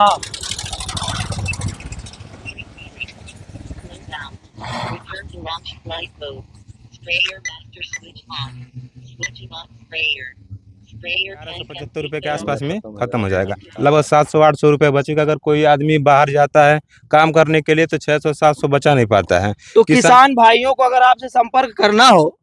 हाँ। Return to launch flight mode. Sprayer master switch on. Switching on sprayer. Sprayer tank 1175 रुपये के empty आसपास में fill. खत्म हो जाएगा। लगभग 700-800 रुपये बचेगा। अगर कोई आदमी बाहर जाता है काम करने के लिए तो 600-700 बचा नहीं पाता है। तो किसान भाइयों को अगर आपसे संपर्क करना हो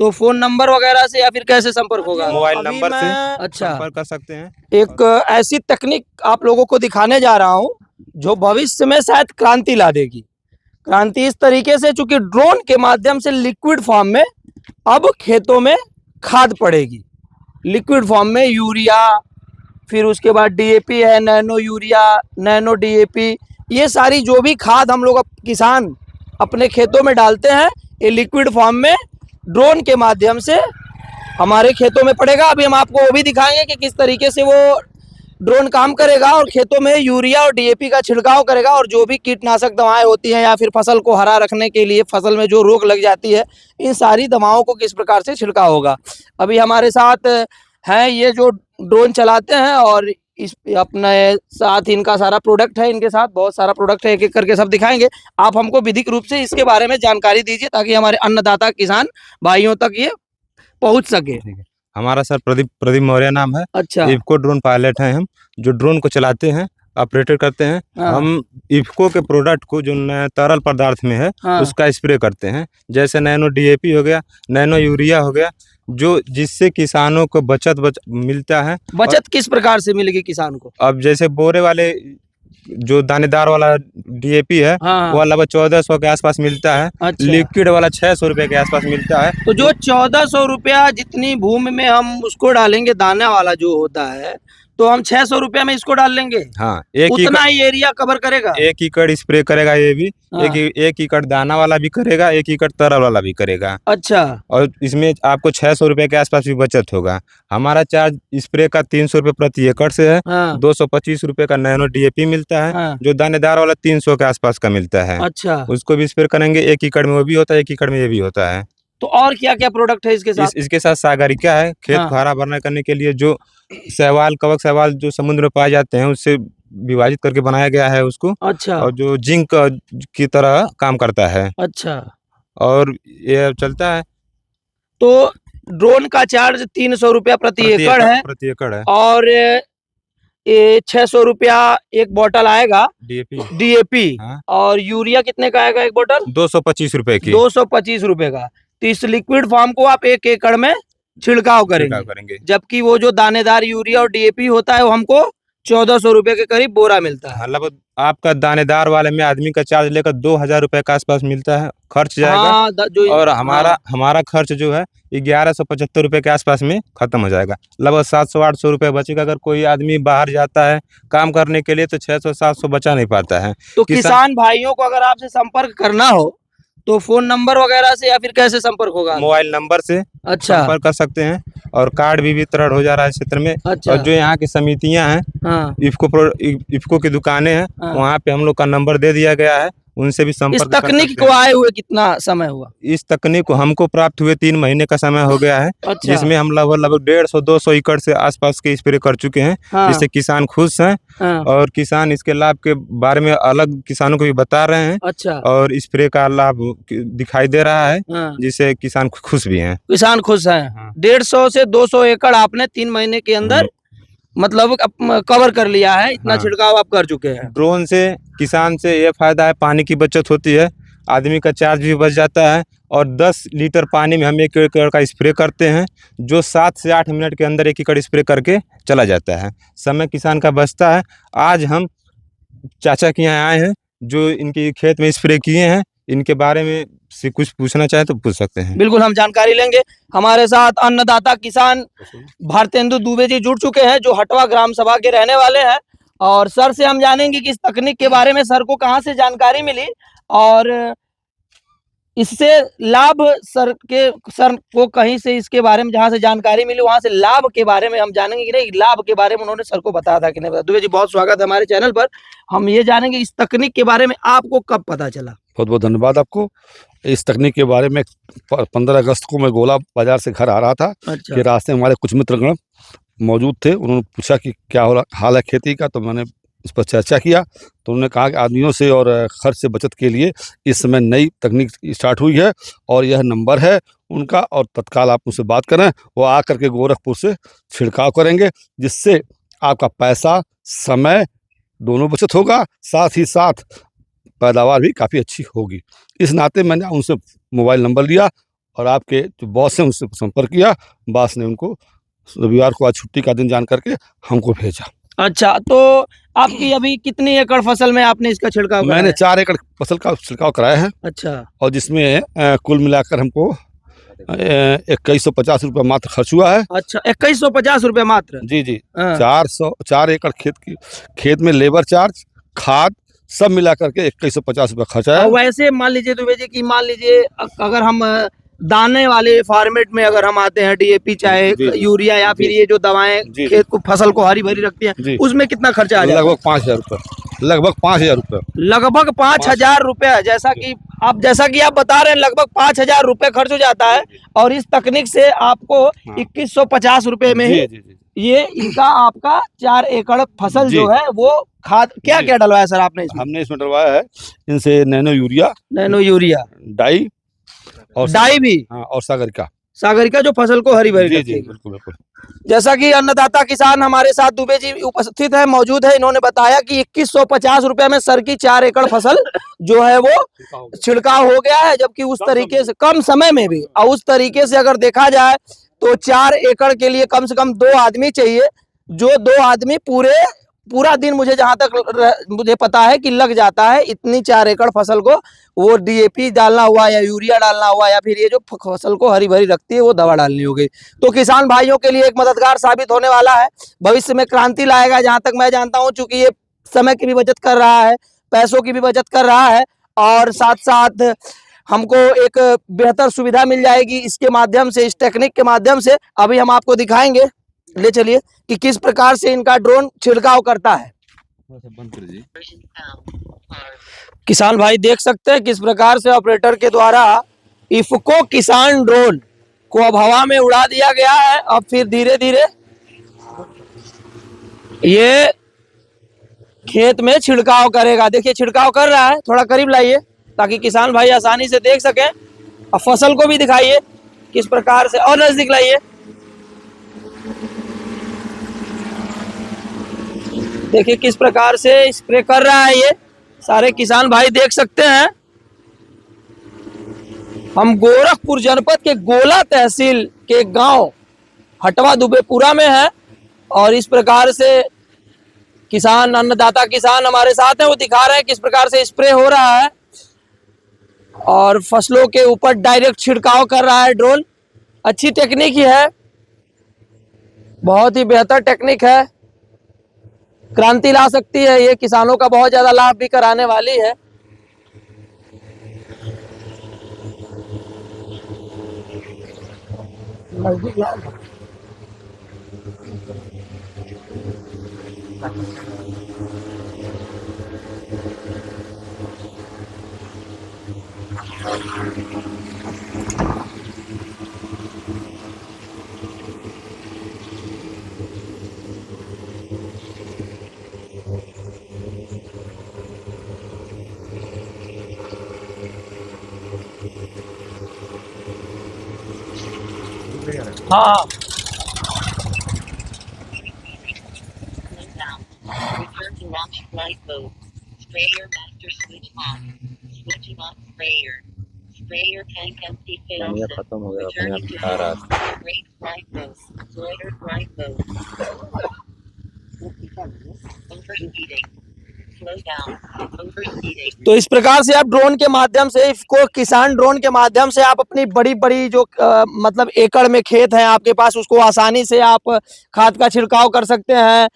तो फोन नंबर वगैरह से या फिर कैसे संपर्क होगा? मोबाइल नंबर से अच्छा, संपर्क कर सकते हैं। एक ऐसी तकनीक आप लोगों को दिखाने जा रहा हूं जो भविष्य में शायद क्रांति ला देगी। क्रांति इस तरीके से, चूंकि ड्रोन के माध्यम से लिक्विड फॉर्म में अब खेतों में खाद पड़ेगी। लिक्विड फॉर्म में यूरिया, फिर उसके बाद डीएपी है, नैनो यूरिया, नैनो डीएपी, ये सारी जो भी खाद हम लोग किसान अपने खेतों में डालते हैं, ये लिक्विड फॉर्म में ड्रोन के माध्यम से हमारे खेतों में पड़ेगा। अभी हम आपको वो भी दिखाएंगे कि किस तरीके से वो ड्रोन काम करेगा और खेतों में यूरिया और डीएपी का छिड़काव करेगा, और जो भी कीटनाशक दवाएं होती हैं या फिर फसल को हरा रखने के लिए फसल में जो रोग लग जाती है, इन सारी दवाओं को किस प्रकार से छिड़काव होगा। अभी हमारे साथ हैं ये जो ड्रोन चलाते हैं, और इस अपने साथ इनका सारा प्रोडक्ट है, इनके साथ बहुत सारा प्रोडक्ट है, एक एक करके सब दिखाएंगे। आप हमको विधिक रूप से इसके बारे में जानकारी दीजिए ताकि हमारे अन्नदाता किसान भाइयों तक ये पहुंच सके। हमारा सर प्रदीप मौर्य नाम है। अच्छा, इफ्को ड्रोन पायलट हैं हम, जो ड्रोन को चलाते हैं, ऑपरेटर करते हैं। हाँ। हम इफ्को के प्रोडक्ट को जो तरल पदार्थ में है, हाँ। उसका स्प्रे करते हैं। जैसे नैनो डीएपी हो गया, नैनो यूरिया हो गया, जो जिससे किसानों को बचत मिलता है। बचत किस प्रकार से मिलेगी किसान को? अब जैसे बोरे वाले जो दानेदार वाला डीएपी है, हाँ। वो लगभग 1400 के आसपास मिलता है। अच्छा। लिक्विड वाला 600 रुपये के आसपास मिलता है। तो जो 1400 रुपया जितनी भूमि में हम उसको डालेंगे, दाना वाला जो होता है, तो हम 600 रुपया में इसको डाल लेंगे। हाँ, उतना ही एरिया कवर करेगा। 1 एकड़ स्प्रे करेगा ये भी। हाँ। 1 एकड़ दाना वाला भी करेगा, 1 एकड़ तरल वाला भी करेगा। अच्छा, और इसमें आपको 600 रुपये के आसपास भी बचत होगा। हमारा चार्ज स्प्रे का 300 रुपये प्रति एकड़ से है। हाँ। 225 रुपये का नैनो डीएपी मिलता है। हाँ। जो दानेदार वाला 300 के आसपास का मिलता है। अच्छा, उसको भी स्प्रे करेंगे। 1 एकड़ में वो भी होता है, 1 एकड़ में ये भी होता है। तो और क्या क्या प्रोडक्ट है इसके साथ? इसके साथ सागरिका है, खेत हाँ। को हरा भरना करने के लिए। जो शैवाल, कवक शैवाल जो समुद्र में पाए जाते हैं, उससे विभाजित करके बनाया गया है उसको। अच्छा। और जो जिंक की तरह काम करता है। अच्छा, और ये चलता है। तो ड्रोन का चार्ज 300 रुपया प्रति एकड़ है, प्रति एकड़ है। और ये 600 रुपया एक बोतल आएगा डीएपी। हाँ। और यूरिया कितने का आएगा एक बोतल? 225 रुपए की। 225 रुपए का। तो इस लिक्विड फॉर्म को आप 1 एकड़ में छिड़काव करेंगे। जबकि वो जो दानेदार यूरिया और डीएपी होता है वो हमको 1400 रुपए के करीब बोरा मिलता है। मतलब आपका दानेदार वाले में आदमी का चार्ज लेकर 2000 रुपए के आसपास मिलता है, खर्च जाएगा। हाँ, और हमारा खर्च जो है 1175 रुपए के आसपास में खत्म हो जाएगा। लगभग 700-800 रुपये बचेगा। अगर कोई आदमी बाहर जाता है काम करने के लिए तो 600-700 बचा नहीं पाता है। तो किसान भाइयों को अगर आपसे संपर्क करना हो तो फोन नंबर वगैरह से या फिर कैसे संपर्क होगा? मोबाइल नंबर से अच्छा, संपर्क कर सकते हैं। और कार्ड भी वितरण हो जा रहा है क्षेत्र में। अच्छा। और जो यहाँ की समितियां हैं, हाँ। इफ्को की दुकानें हैं, हाँ। वहाँ पे हम लोग का नंबर दे दिया गया है, उनसे भी संपर्क इस कर तकनीक सकते को हैं। आए हुए कितना समय हुआ? इस तकनीक को हमको प्राप्त हुए 3 महीने का समय हो गया है। अच्छा। जिसमें हम लगभग 150-200 एकड़ से आसपास के स्प्रे कर चुके हैं। हाँ। जिससे किसान खुश हैं। हाँ। और किसान इसके लाभ के बारे में अलग किसानों को भी बता रहे हैं। अच्छा। और स्प्रे का लाभ दिखाई दे रहा है। हाँ। जिससे किसान खुश भी हैं। किसान खुश हैं। हाँ। 150 से 200 एकड़ आपने 3 महीने के अंदर मतलब कवर कर लिया है। इतना हाँ। छिड़काव आप कर चुके हैं। ड्रोन से किसान से ये फायदा है, पानी की बचत होती है, आदमी का चार्ज भी बच जाता है। और 10 लीटर पानी में हम 1 एकड़ का स्प्रे करते हैं, जो 7 से 8 मिनट के अंदर 1 एकड़ स्प्रे करके चला जाता है। समय किसान का बचता है। आज हम चाचा के यहाँ आए हैं जो इनके खेत में स्प्रे किए हैं। इनके बारे में से कुछ पूछना चाहे तो पूछ सकते हैं। बिल्कुल, हम जानकारी लेंगे। हमारे साथ अन्नदाता किसान भारतेंदु दुबे जी जुड़ चुके हैं, जो हटवा ग्राम सभा के रहने वाले हैं। और सर से हम जानेंगे कि इस तकनीक के बारे में सर को कहाँ से जानकारी मिली, और इससे लाभ सर को कहीं से इसके बारे में जहाँ से जानकारी मिली वहां से लाभ के बारे में हम जानेंगे कि नहीं, लाभ के बारे में उन्होंने सर को बताया था कि नहीं बताया। दुबे जी बहुत स्वागत है हमारे चैनल पर। हम ये जानेंगे इस तकनीक के बारे में आपको कब पता चला? बहुत बहुत धन्यवाद आपको। इस तकनीक के बारे में 15 अगस्त को मैं गोला बाजार से घर आ रहा था। अच्छा। कि रास्ते में हमारे कुछ मित्रगण मौजूद थे। उन्होंने पूछा कि क्या हो रहा हाल है खेती का, तो मैंने इस पर चर्चा किया, तो उन्होंने कहा कि आदमियों से और खर्च से बचत के लिए इस समय नई तकनीक स्टार्ट हुई है और यह नंबर है उनका, और तत्काल आप उनसे बात करें, वो आ करके गोरखपुर से छिड़काव करेंगे, जिससे आपका पैसा समय दोनों बचत होगा, साथ ही साथ पैदावार भी काफ़ी अच्छी होगी। इस नाते मैंने उनसे मोबाइल नंबर लिया और आपके जो बॉस हैं उनसे संपर्क किया। बॉस ने उनको रविवार को आज छुट्टी का दिन जान करके हमको भेजा। अच्छा, तो आपकी अभी कितनी एकड़ फसल में आपने इसका छिड़काव कराया मैंने है? 4 एकड़ फसल का छिड़काव कराया है अच्छा और जिसमें कुल मिलाकर हमको 2150 रुपये मात्र खर्च हुआ है। अच्छा, 2150 रुपये मात्र। जी जी, हाँ। 4 एकड़ खेत में लेबर चार्ज, खाद सब मिला करके 2150 रुपये खर्च आया। और वैसे मान लीजिए दुबे जी की, मान लीजिए अगर हम दाने वाले फॉर्मेट में अगर हम आते हैं, डीएपी चाहे जी, यूरिया या फिर जी, ये जो दवाएं जी, खेत को फसल को हरी भरी रखती हैं, जी, उसमें कितना खर्चा आ जाता है? लगभग 5000 रुपये, लगभग 5000 रुपये। लगभग 5000 रुपये, जैसा कि आप बता रहे हैं, लगभग 5000 रुपये खर्च हो जाता है। और इस तकनीक से आपको 2150 रुपये में ही जी जी जी ये इनका आपका 4 एकड़ फसल जी। जो है वो खाद क्या जी। क्या डलवाया सर आपने इसमें? हमने इसमें डलवाया है इनसे नैनो यूरिया, नैनो यूरिया, डाई और डाई भी, हाँ, और सागरिका। सागरिका जो फसल को हरी भरी जी जी, रखेगी। बिल्कुल बिल्कुल। जैसा कि अन्नदाता किसान हमारे साथ दुबे जी उपस्थित है, मौजूद है, इन्होंने बताया कि 2150 रुपये में सर की 4 एकड़ फसल जो है वो छिड़काव हो गया है, जबकि उस तरीके से कम समय में भी, और उस तरीके से अगर देखा जाए तो 4 एकड़ के लिए कम से कम 2 आदमी चाहिए, जो 2 आदमी पूरा दिन, मुझे जहां तक मुझे पता है कि लग जाता है इतनी 4 एकड़ फसल को, वो डीएपी डालना हुआ या यूरिया डालना हुआ या फिर ये जो फसल को हरी भरी रखती है वो दवा डालनी हो गई। तो किसान भाइयों के लिए एक मददगार साबित होने वाला है, भविष्य में क्रांति लाएगा, जहां तक मैं जानता हूं, चूंकि ये समय की भी बचत कर रहा है, पैसों की भी बचत कर रहा है, और साथ साथ हमको एक बेहतर सुविधा मिल जाएगी इसके माध्यम से, इस टेक्निक के माध्यम से। अभी हम आपको दिखाएंगे, ले चलिए, कि किस प्रकार से इनका ड्रोन छिड़काव करता है। किसान भाई देख सकते हैं किस प्रकार से ऑपरेटर के द्वारा इफको किसान ड्रोन को अब हवा में उड़ा दिया गया है। अब फिर धीरे धीरे ये खेत में छिड़काव करेगा। देखिए छिड़काव कर रहा है, थोड़ा करीब लाइए ताकि किसान भाई आसानी से देख सकें, और फसल को भी दिखाइए किस प्रकार से, और नजदीक लाइए। देखिए किस प्रकार से स्प्रे कर रहा है, ये सारे किसान भाई देख सकते हैं। हम गोरखपुर जनपद के गोला तहसील के गांव हटवा दुबेपुरा में है, और इस प्रकार से किसान, अन्नदाता किसान हमारे साथ हैं, वो दिखा रहे हैं किस प्रकार से स्प्रे हो रहा है और फसलों के ऊपर डायरेक्ट छिड़काव कर रहा है ड्रोन। अच्छी टेक्निक ही है, बहुत ही बेहतर टेक्निक है, क्रांति ला सकती है ये, किसानों का बहुत ज्यादा लाभ भी कराने वाली है। हाँ, Return to launch flight mode. Sprayer master switch on. Switching on sprayer. Sprayer tank empty fail ये set. खत्म हो गया अपने Returning आप to आ रहा mode. Brake flight mode. Loiter flight mode. Overspeeding. Slow down. Overspeeding. तो इस प्रकार से आप ड्रोन के माध्यम से, इसको किसान ड्रोन के माध्यम से आप अपनी बड़ी बड़ी जो मतलब एकड़ में खेत हैं आपके पास, उसको आसानी से आप खाद का छिड़काव कर सकते हैं,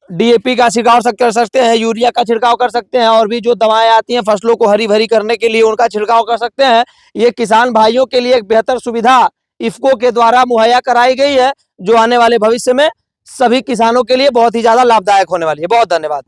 डीएपी का छिड़काव कर सकते हैं, यूरिया का छिड़काव कर सकते हैं, और भी जो दवाएं आती हैं फसलों को हरी भरी करने के लिए उनका छिड़काव कर सकते हैं। ये किसान भाइयों के लिए एक बेहतर सुविधा इफको के द्वारा मुहैया कराई गई है, जो आने वाले भविष्य में सभी किसानों के लिए बहुत ही ज्यादा लाभदायक होने वाली है। बहुत धन्यवाद।